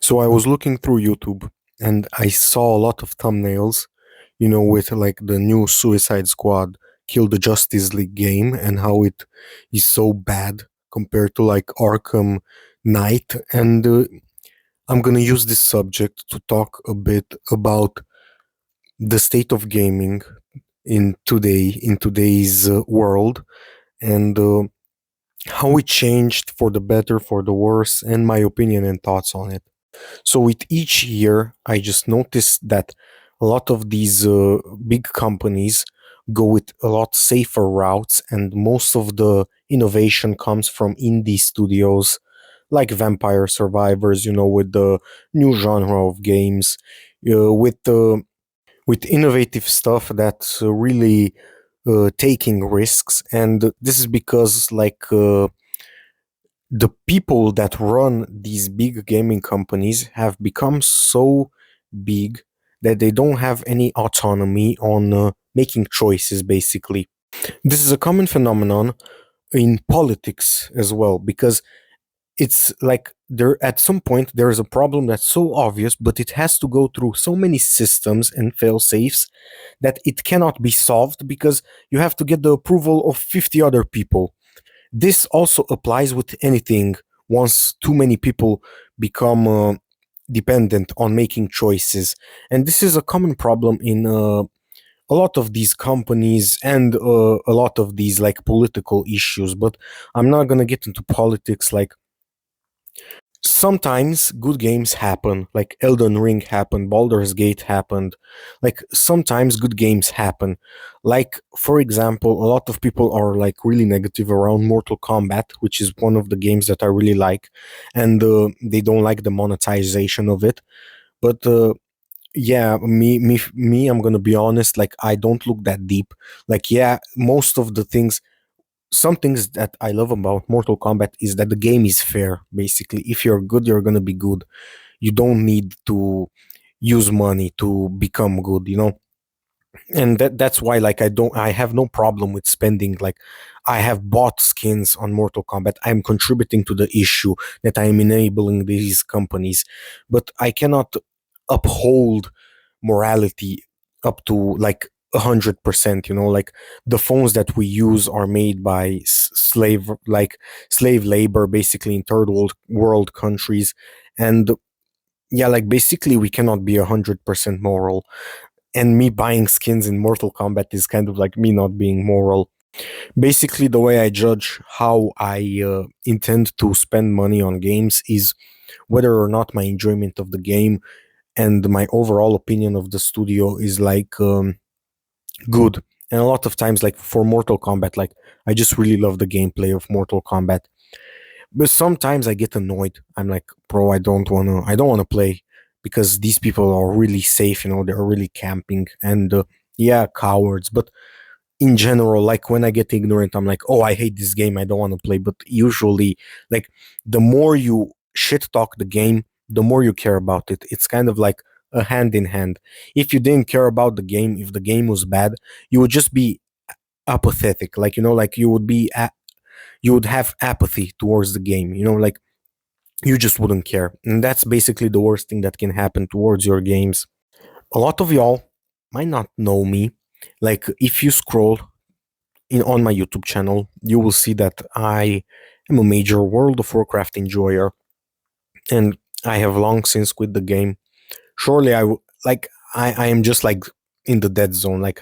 So I was looking through YouTube and I saw a lot of thumbnails, with like the new Suicide Squad Kill the Justice League game and how it is so bad compared to like Arkham Knight. And I'm gonna use this subject to talk a bit about the state of gaming in today's world, and how it changed for the better, for the worse, and my opinion and thoughts on it. So with each year, I just noticed that a lot of these big companies go with a lot safer routes, and most of the innovation comes from indie studios like Vampire Survivors, with the new genre of games, with innovative stuff that's really taking risks. And this is because the people that run these big gaming companies have become so big that they don't have any autonomy on making choices, basically. This is a common phenomenon in politics as well, because it's like there at some point there is a problem that's so obvious, but it has to go through so many systems and fail safes that it cannot be solved because you have to get the approval of 50 other people. This also applies with anything once too many people become dependent on making choices. And this is a common problem in a lot of these companies and a lot of these like political issues. But I'm not going to get into politics. Like, sometimes good games happen, like Elden Ring happened, Baldur's Gate happened. Like, sometimes good games happen. Like, for example, a lot of people are like really negative around Mortal Kombat, which is one of the games that I really like, and they don't like the monetization of it. But yeah, me, I'm gonna be honest. Like, I don't look that deep. Like, yeah, most of the things, some things that I love about Mortal Kombat is that the game is fair. Basically, if you're good, you're gonna be good. You don't need to use money to become good. And that's why, like, I have no problem with spending. Like, I have bought skins on Mortal Kombat. I'm contributing to the issue that I am enabling these companies, but I cannot uphold morality up to like 100%. Like, the phones that we use are made by slave labor, basically, in third world countries. And yeah, like, basically we cannot be 100% moral, and me buying skins in Mortal Kombat is kind of like me not being moral. Basically, the way I judge how I intend to spend money on games is whether or not my enjoyment of the game and my overall opinion of the studio is like good. And a lot of times, like for Mortal Kombat, like, I just really love the gameplay of Mortal Kombat. But sometimes I get annoyed. I'm like, bro, I don't wanna play because these people are really safe. They're really camping, and yeah, cowards. But in general, like, when I get ignorant, I'm like, oh, I hate this game, I don't want to play. But usually, like, the more you shit talk the game, the more you care about it. It's kind of like a hand in hand. If you didn't care about the game, if the game was bad, you would just be apathetic. Like, like, you would have apathy towards the game. Like, you just wouldn't care. And that's basically the worst thing that can happen towards your games. A lot of y'all might not know me. Like, if you scroll on my YouTube channel, you will see that I am a major World of Warcraft enjoyer, and I have long since quit the game. Surely I am just like in the dead zone. Like,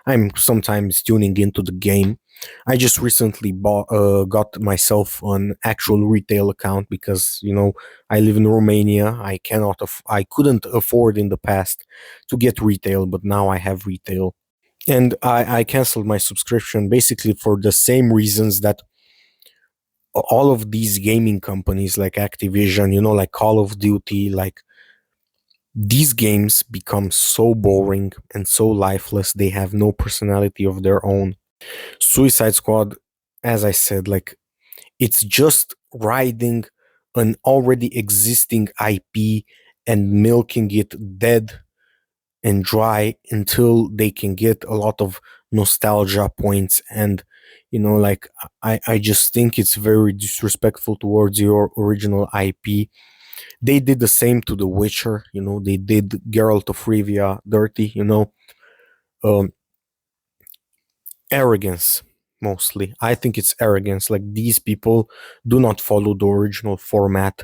I'm sometimes tuning into the game. I just recently got myself an actual retail account because I live in Romania. I couldn't afford in the past to get retail, but now I have retail. And I canceled my subscription basically for the same reasons that all of these gaming companies like Activision, like Call of Duty, like, these games become so boring and so lifeless. They have no personality of their own. Suicide Squad, as I said, like, it's just riding an already existing IP and milking it dead and dry until they can get a lot of nostalgia points. And like, I just think it's very disrespectful towards your original IP. They did the same to The Witcher. They did Geralt of Rivia dirty. Um, Arrogance, mostly. I think it's arrogance. Like, these people do not follow the original format,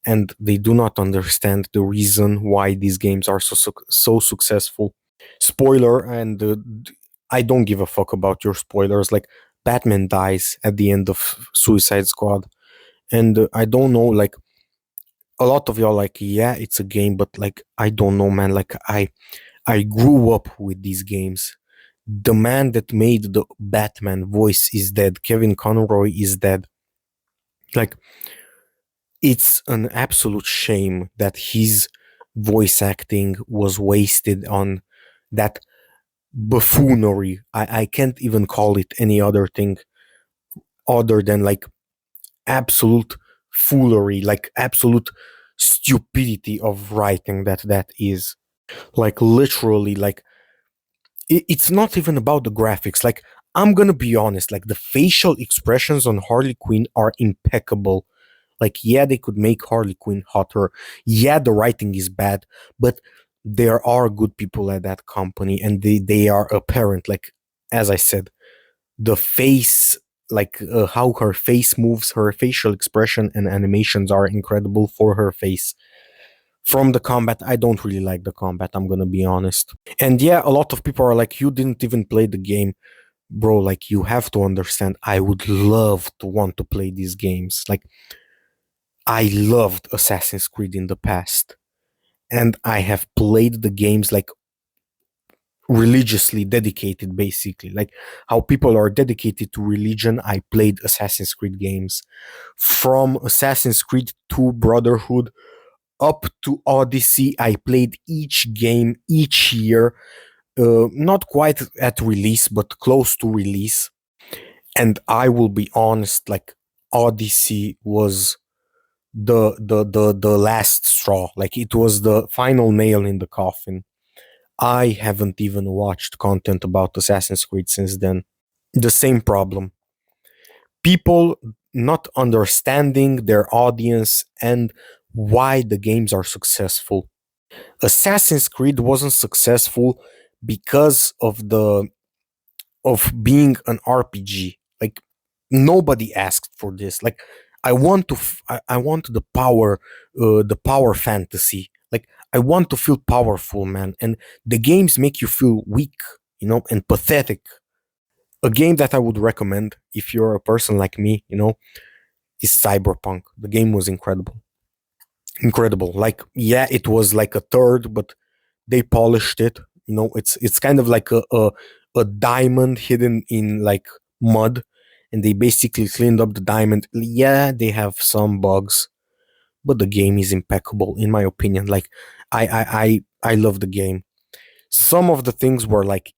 and they do not understand the reason why these games are so successful. Spoiler, and I don't give a fuck about your spoilers. Like, Batman dies at the end of Suicide Squad, and I don't know. Like, a lot of y'all, like, yeah, it's a game, but like, I don't know, man. Like, I grew up with these games. The man that made the Batman voice is dead. Kevin Conroy is dead. Like, it's an absolute shame that his voice acting was wasted on that buffoonery. I can't even call it any other thing other than like absolute foolery, like absolute stupidity of writing that is. Like, literally, like, it's not even about the graphics. Like, I'm gonna be honest, like, the facial expressions on Harley Quinn are impeccable. Like, yeah, they could make Harley Quinn hotter. Yeah, the writing is bad, but there are good people at that company, and they are apparent. Like, as I said, the face, like, how her face moves, her facial expression and animations are incredible for her face. From the combat, I don't really like the combat, I'm gonna be honest. And yeah, a lot of people are like, you didn't even play the game. Bro, like, you have to understand, I would love to want to play these games. Like, I loved Assassin's Creed in the past, and I have played the games like religiously dedicated, basically. Like, how people are dedicated to religion, I played Assassin's Creed games. From Assassin's Creed to Brotherhood up to Odyssey, I played each game each year, not quite at release, but close to release. And I will be honest, like, Odyssey was the last straw. Like, it was the final nail in the coffin. I haven't even watched content about Assassin's Creed since then. The same problem. People not understanding their audience and why the games are successful. Assassin's Creed wasn't successful because of being an RPG. Like, nobody asked for this. Like, I want the power fantasy. Like, I want to feel powerful, man. And the games make you feel weak, and pathetic. A game that I would recommend if you're a person like me, is Cyberpunk. The game was incredible. Incredible. Like, yeah, it was like a third, but they polished it. It's kind of like a diamond hidden in like mud, and they basically cleaned up the diamond. Yeah, they have some bugs, but the game is impeccable in my opinion. Like, I love the game. Some of the things were like,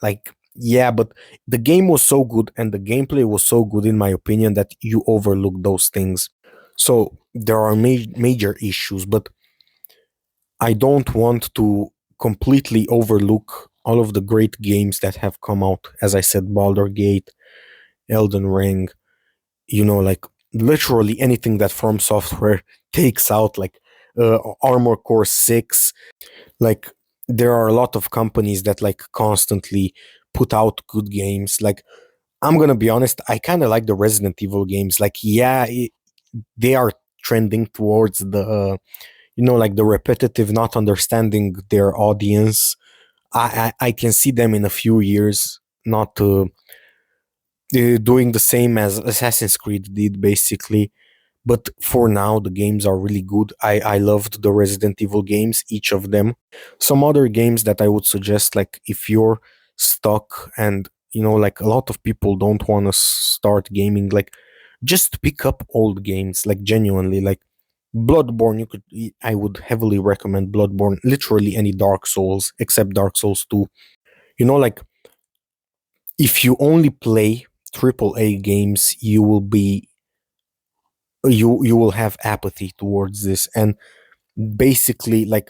like, yeah, but the game was so good and the gameplay was so good in my opinion that you overlook those things. So there are major issues, but I don't want to completely overlook all of the great games that have come out. As I said, Baldur Gate, Elden Ring, like, literally anything that Fromsoftware takes out, like, Armor Core 6. Like, there are a lot of companies that like constantly put out good games. Like, I'm gonna be honest, I kind of like the Resident Evil games. Like, yeah, they are trending towards the like the repetitive, not understanding their audience. I can see them in a few years not doing the same as Assassin's Creed did, basically. But for now, the games are really good. I loved the Resident Evil games, each of them. Some other games that I would suggest, like, if you're stuck and like, a lot of people don't want to start gaming, like, just pick up old games, like, genuinely, like Bloodborne. I would heavily recommend Bloodborne. Literally any Dark Souls except Dark Souls 2. Like, if you only play AAA games, you will have apathy towards this, and basically, like,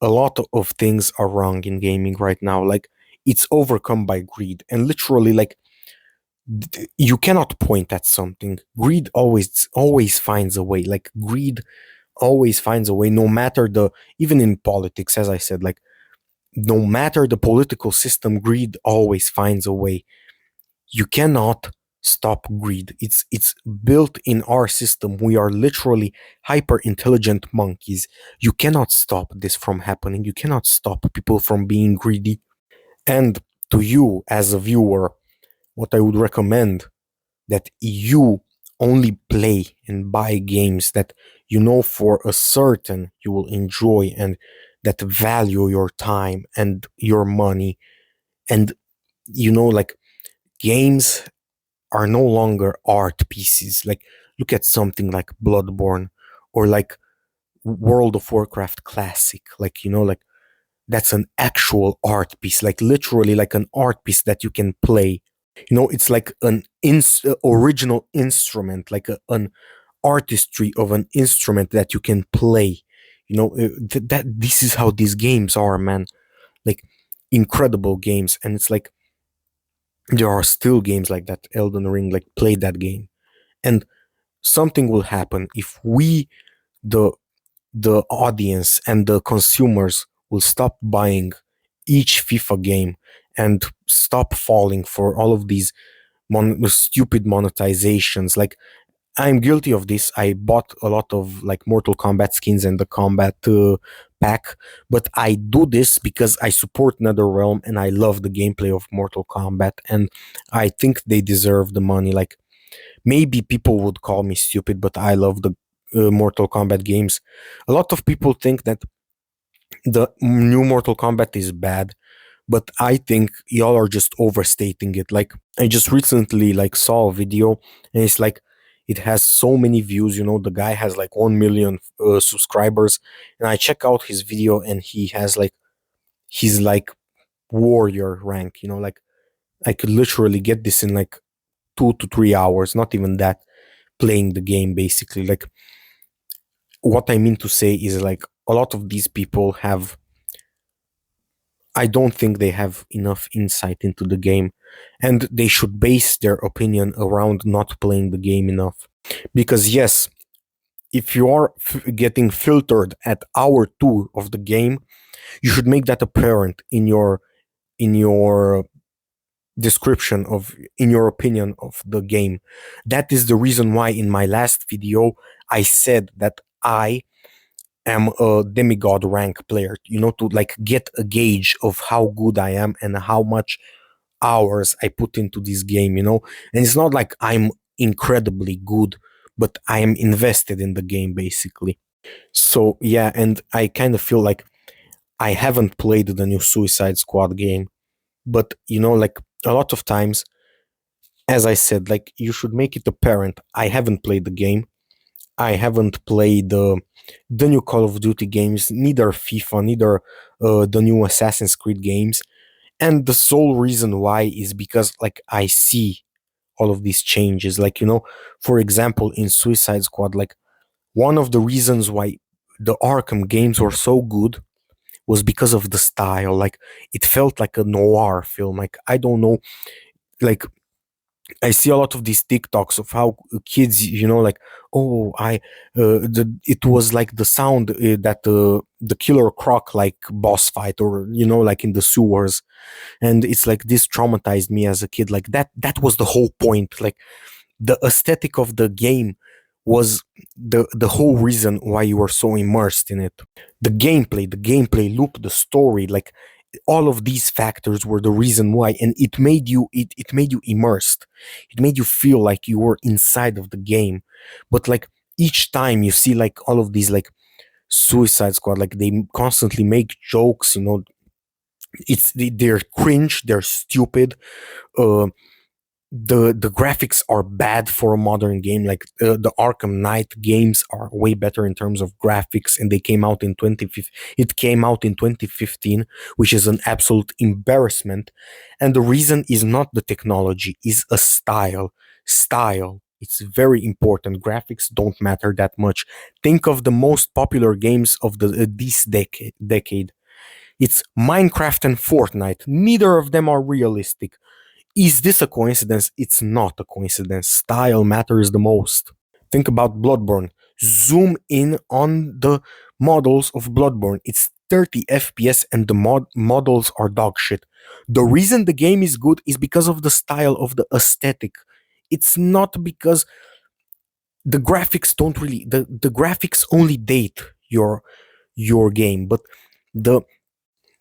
a lot of things are wrong in gaming right now. Like, it's overcome by greed, and literally, like, You cannot point at something. Greed always finds a way. Like greed always finds a way, no matter the, even in politics, as I said, like no matter the political system, greed always finds a way. You cannot stop greed. It's built in our system. We are literally hyper intelligent monkeys. You cannot stop this from happening. You cannot stop people from being greedy. And to you as a viewer, what I would recommend, that you only play and buy games that you know for a certain you will enjoy, and that value your time and your money. And like, games are no longer art pieces. Like, look at something like Bloodborne, or like World of Warcraft Classic. Like, like that's an actual art piece, like literally like an art piece that you can play. It's like an original instrument, like an artistry of an instrument that you can play. That this is how these games are, man. Like, incredible games. And it's like there are still games like that. Elden Ring, like, play that game, and something will happen if we, the the audience and the consumers, will stop buying each FIFA game and stop falling for all of these stupid monetizations. Like, I'm guilty of this. I bought a lot of like Mortal Kombat skins and the combat pack, but I do this because I support NetherRealm and I love the gameplay of Mortal Kombat, and I think they deserve the money. Like, maybe people would call me stupid, but I love the Mortal Kombat games. A lot of people think that the new Mortal Kombat is bad, but I think y'all are just overstating it. Like, I just recently like saw a video, and it's like it has so many views. The guy has like 1 million subscribers, and I check out his video, and he's like warrior rank. Like, I could literally get this in like 2 to 3 hours, not even that, playing the game basically. Like, what I mean to say is, like, a lot of these people have, I don't think they have enough insight into the game, and they should base their opinion around not playing the game enough. Because yes, if you are getting filtered at hour 2 of the game, you should make that apparent in your description of, in your opinion of the game. That is the reason why in my last video I said that I am a demigod rank player, to like get a gauge of how good I am and how much hours I put into this game. And it's not like I'm incredibly good, but I am invested in the game basically. So yeah, and I kind of feel like I haven't played the new Suicide Squad game, but like, a lot of times, as I said, like, you should make it apparent. I haven't played the game. I haven't played the new Call of Duty games, neither FIFA, neither the new Assassin's Creed games. And the sole reason why is because, like, I see all of these changes. Like, for example, in Suicide Squad, like, one of the reasons why the Arkham games were so good was because of the style. Like, it felt like a noir film. Like, I don't know, like, I see a lot of these TikToks of how kids, like, oh, it was like the sound that the Killer Croc like boss fight, or like in the sewers, and it's like this traumatized me as a kid. Like, that was the whole point. Like, the aesthetic of the game was the whole reason why you were so immersed in it. The gameplay loop, the story, like, all of these factors were the reason why, and it made you immersed. It made you feel like you were inside of the game. But like, each time you see like all of these, like, Suicide Squad, like, they constantly make jokes, they're cringe, they're stupid. uh the graphics are bad for a modern game. Like, the Arkham Knight games are way better in terms of graphics, and they came out in 2015. It came out in 2015, which is an absolute embarrassment. And the reason is not the technology, is a style. It's very important. Graphics don't matter that much. Think of the most popular games of this decade. It's Minecraft and Fortnite. Neither of them are realistic. Is this a coincidence? It's not a coincidence. Style matters the most. Think about Bloodborne. Zoom in on the models of Bloodborne. It's 30 FPS and the models are dog shit. The reason the game is good is because of the style of the aesthetic. It's not because the graphics don't really the graphics only date your game, but the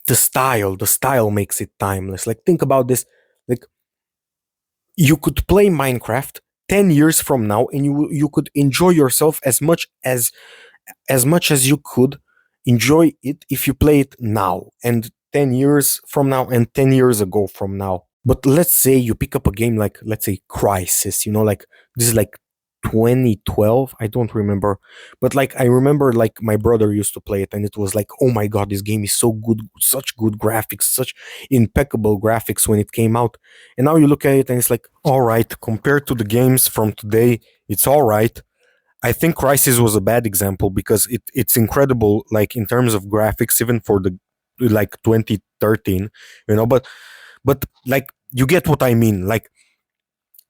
the style makes it timeless. Like think about this. Like you could play Minecraft 10 years from now and you could enjoy yourself as much as you could enjoy it if you play it now and 10 years from now and 10 years ago from now. But let's say you pick up a game like, let's say, Crisis, like this is like 2012, I don't remember, but like I remember like my brother used to play it and it was like, oh my god, this game is so good, such good graphics, such impeccable graphics when it came out. And now you look at it and it's like, all right, compared to the games from today, it's all right. I think Crisis was a bad example because it's incredible, like in terms of graphics, even for the like 2013, but like you get what I mean. Like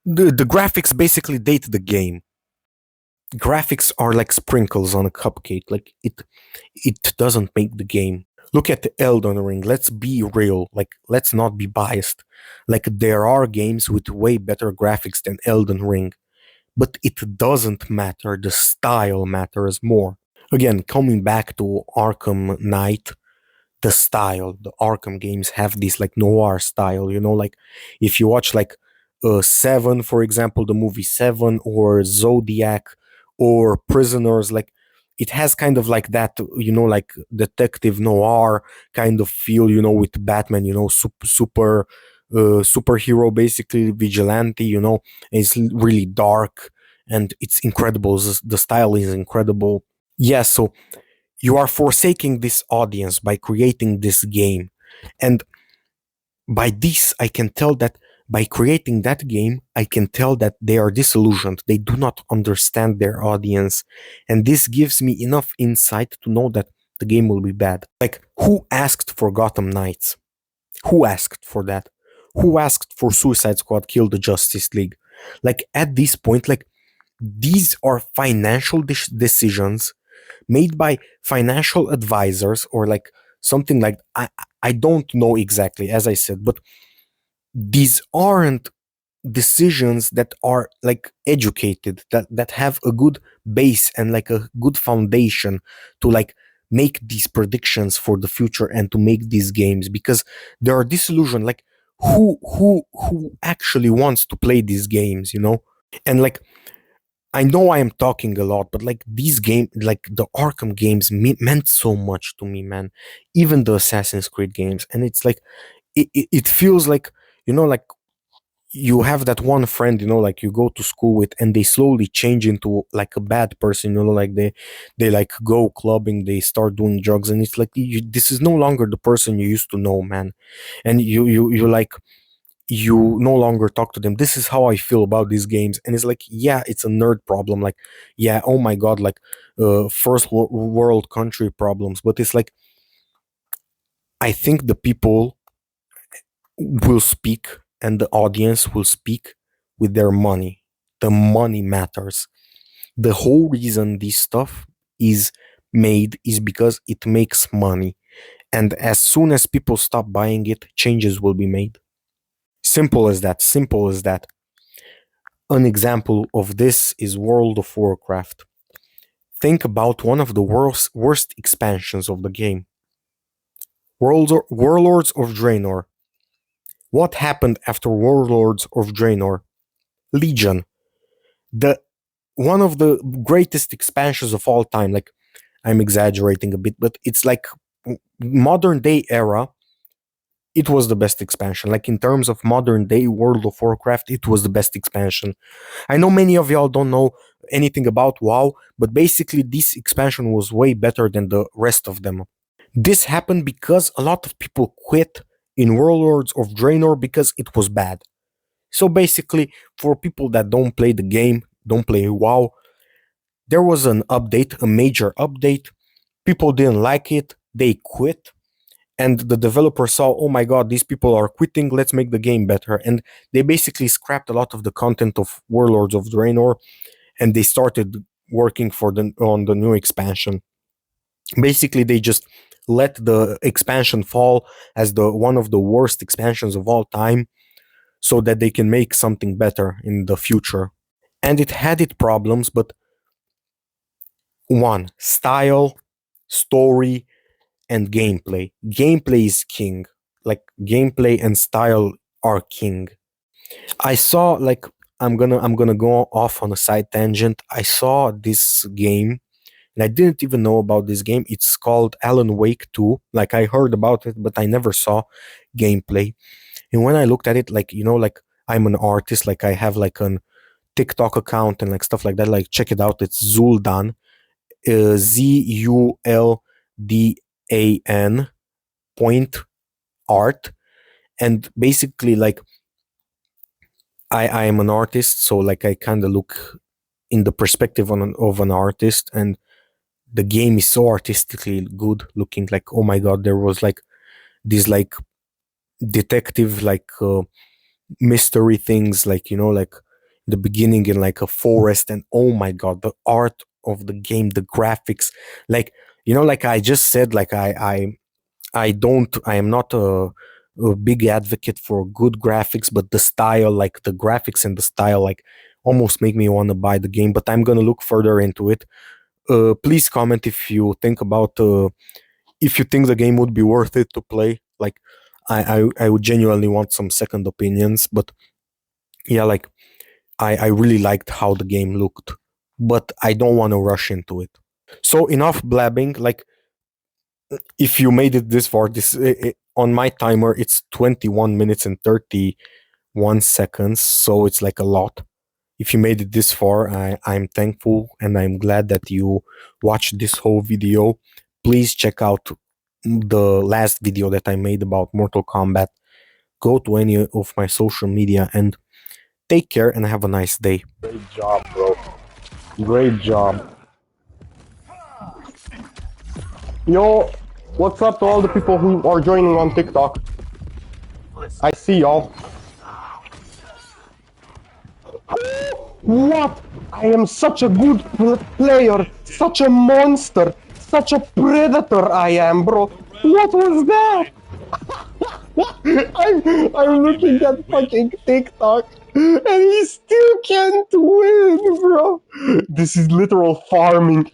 the graphics basically date the game. Graphics are like sprinkles on a cupcake. Like it doesn't make the game. Look at Elden Ring. Let's be real. Like let's not be biased. Like there are games with way better graphics than Elden Ring, but it doesn't matter. The style matters more. Again, coming back to Arkham Knight, the style, the Arkham games have this like noir style, like if you watch like Seven, for example, the movie Seven, or Zodiac, or Prisoners, like it has kind of like that, like detective noir kind of feel, with Batman, superhero, basically vigilante, it's really dark and it's incredible. The style is incredible. Yeah, so you are forsaking this audience by creating this game. And by this, I can tell that by creating that game, I can tell that they are disillusioned. They do not understand their audience. And this gives me enough insight to know that the game will be bad. Like, who asked for Gotham Knights? Who asked for that? Who asked for Suicide Squad Kill the Justice League? Like, at this point, like, these are financial decisions made by financial advisors or like something like I don't know exactly, as I said, but these aren't decisions that are like educated, that have a good base and like a good foundation to like make these predictions for the future and to make these games, because there are disillusioned. Like who actually wants to play these games, and like I know I am talking a lot, but like these game, like the Arkham games, meant so much to me, man. Even the Assassin's Creed games, and it's like it feels like, like you have that one friend, like you go to school with, and they slowly change into like a bad person, like they like go clubbing, they start doing drugs, and it's like this is no longer the person you used to know, man. And you like you no longer talk to them. This is how I feel about these games. And it's like, yeah, it's a nerd problem. Like, yeah, oh my god, like first world country problems. But it's like, I think the people will speak and the audience will speak with their money. The money matters. The whole reason this stuff is made is because it makes money. And as soon as people stop buying it, changes will be made. Simple as that. Simple as that. An example of this is World of Warcraft. Think about one of the worst expansions of the game. Warlords of Draenor. What happened after Warlords of Draenor? Legion. The one of the greatest expansions of all time. Like, I'm exaggerating a bit, but it's like modern day era. It was the best expansion. Like in terms of modern day World of Warcraft, it was the best expansion. I know many of y'all don't know anything about WoW, but basically this expansion was way better than the rest of them. This happened because a lot of people quit in Warlords of Draenor because it was bad. So basically, for people that don't play the game, don't play WoW, there was an update, a major update. People didn't like it, they quit, and the developer saw, oh my god, these people are quitting, let's make the game better. And they basically scrapped a lot of the content of Warlords of Draenor, and they started working on the new expansion. Basically, they just let the expansion fall as the one of the worst expansions of all time, so that they can make something better in the future. And it had its problems, but one, style, story, and gameplay. Gameplay is king. Like, gameplay and style are king. I saw, like, I'm gonna go off on a side tangent. I saw this game and I didn't even know about this game. It's called Alan Wake 2. Like, I heard about it, but I never saw gameplay. And when I looked at it, like, like, I'm an artist, like I have like an TikTok account and like stuff like that. Like, check it out. It's Zuldan, Zuldan point art. And basically, like, I am an artist, so like I kind of look in the perspective of an artist, and the game is so artistically good looking. Like, oh my god, there was like these like detective like mystery things, like, like the beginning in like a forest, and oh my god, the art of the game, the graphics, like, like I just said, like I am not a big advocate for good graphics, but the style, like the graphics and the style, like almost make me want to buy the game. But I'm gonna look further into it. Please comment if you think about if you think the game would be worth it to play. Like, I would genuinely want some second opinions. But yeah, like I really liked how the game looked, but I don't want to rush into it. So enough blabbing. Like, if you made it this far, on my timer it's 21 minutes and 31 seconds, so it's like a lot. If you made it this far, I'm thankful and I'm glad that you watched this whole video. Please check out the last video that I made about Mortal Kombat. Go to any of my social media and take care and have a nice day. Great job, bro. Great job. Yo, what's up to all the people who are joining on TikTok? I see y'all. What? I am such a good player, such a monster, such a predator I am, bro. What was that? I'm looking at fucking TikTok and he still can't win, bro. This is literal farming.